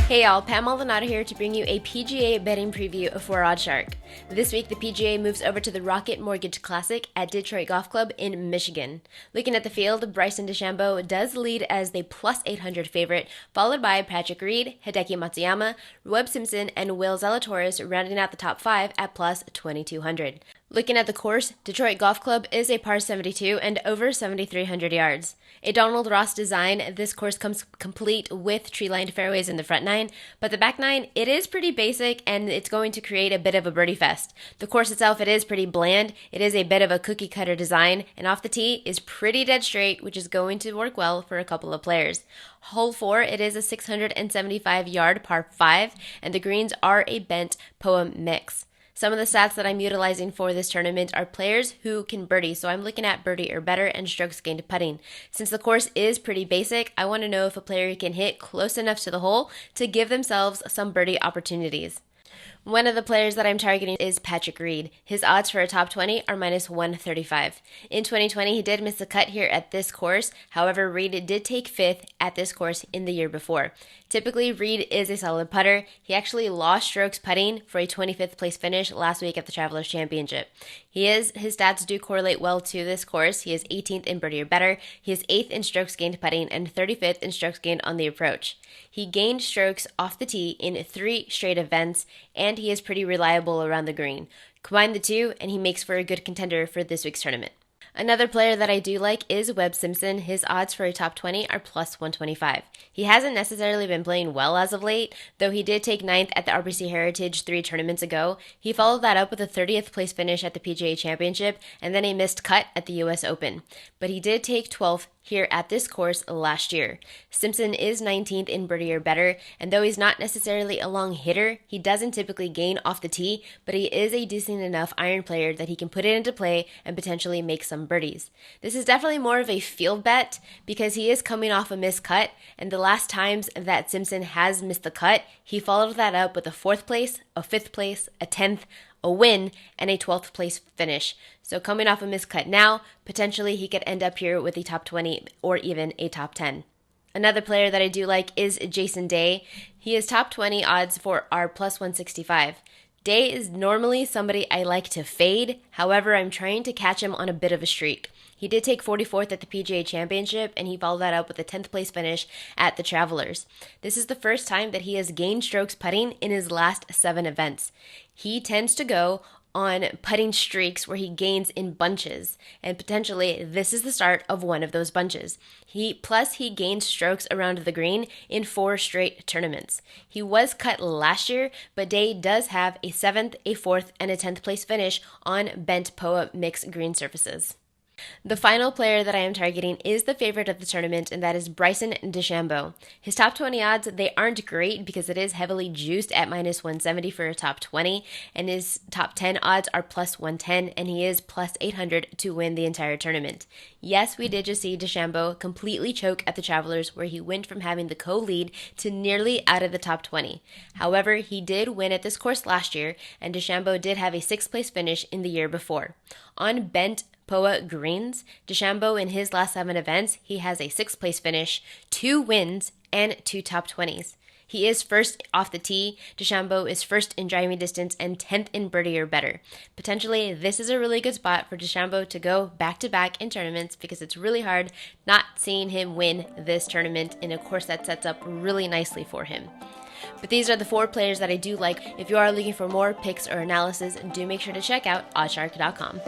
Hey y'all, Pamela Maldonado here to bring you a PGA betting preview for OddsShark. This week, the PGA moves over to the Rocket Mortgage Classic at Detroit Golf Club in Michigan. Looking at the field, Bryson DeChambeau does lead as the plus 800 favorite, followed by Patrick Reed, Hideki Matsuyama, Webb Simpson, and Will Zalatoris rounding out the top 5 at plus 2200. Looking at the course, Detroit Golf Club is a par 72 and over 7,300 yards. A Donald Ross design, this course comes complete with tree-lined fairways in the front 9, but the back 9, it is pretty basic and it's going to create a bit of a birdie fest. The course itself, it is pretty bland. It is a bit of a cookie cutter design, and off the tee is pretty dead straight, which is going to work well for a couple of players. Hole 4, it is a 675-yard par 5, and the greens are a bent POA mix. Some of the stats that I'm utilizing for this tournament are players who can birdie, so I'm looking at birdie or better and strokes gained putting. Since the course is pretty basic, I want to know if a player can hit close enough to the hole to give themselves some birdie opportunities. One of the players that I'm targeting is Patrick Reed. His odds for a top 20 are minus 135. In 2020, he did miss the cut here at this course. However, Reed did take 5th at this course in the year before. Typically, Reed is a solid putter. He actually lost strokes putting for a 25th place finish last week at the Travelers Championship. His stats do correlate well to this course. He is 18th in birdie or better. He is 8th in strokes gained putting and 35th in strokes gained on the approach. He gained strokes off the tee in 3 straight events, and he is pretty reliable around the green. Combine the two, and he makes for a good contender for this week's tournament. Another player that I do like is Webb Simpson. His odds for a top 20 are plus 125. He hasn't necessarily been playing well as of late, though he did take 9th at the RBC Heritage 3 tournaments ago. He followed that up with a 30th place finish at the PGA Championship and then a missed cut at the US Open. But he did take 12th here at this course last year. Simpson is 19th in birdie or better, and though he's not necessarily a long hitter, he doesn't typically gain off the tee, but he is a decent enough iron player that he can put it into play and potentially make some birdies. This is definitely more of a field bet because he is coming off a missed cut, and the last times that Simpson has missed the cut, he followed that up with a 4th place, a 5th place, a 10th, a win, and a 12th place finish. So coming off a miscut now, potentially he could end up here with a top 20 or even a top 10. Another player that I do like is Jason Day. He is top 20 odds for our plus 165. Day is normally somebody I like to fade. However, I'm trying to catch him on a bit of a streak. He did take 44th at the PGA Championship, and he followed that up with a 10th place finish at the Travelers. This is the first time that he has gained strokes putting in his last 7 events. He tends to go on putting streaks where he gains in bunches, and potentially this is the start of one of those bunches. He gained strokes around the green in 4 straight tournaments. He was cut last year, but Day does have a 7th, a 4th, and a 10th place finish on bent POA mixed green surfaces. The final player that I am targeting is the favorite of the tournament, and that is Bryson DeChambeau. His top 20 odds, they aren't great because it is heavily juiced at minus 170 for a top 20, and his top 10 odds are plus 110, and he is plus 800 to win the entire tournament. Yes, we did just see DeChambeau completely choke at the Travelers, where he went from having the co-lead to nearly out of the top 20. However, he did win at this course last year, and DeChambeau did have a 6th place finish in the year before. On bent POA greens, DeChambeau in his last 7 events, he has a 6th place finish, 2 wins, and 2 top 20s. He is first off the tee. DeChambeau is first in driving distance and 10th in birdie or better. Potentially, this is a really good spot for DeChambeau to go back-to-back in tournaments because it's really hard not seeing him win this tournament in a course that sets up really nicely for him. But these are the 4 players that I do like. If you are looking for more picks or analysis, do make sure to check out oddshark.com.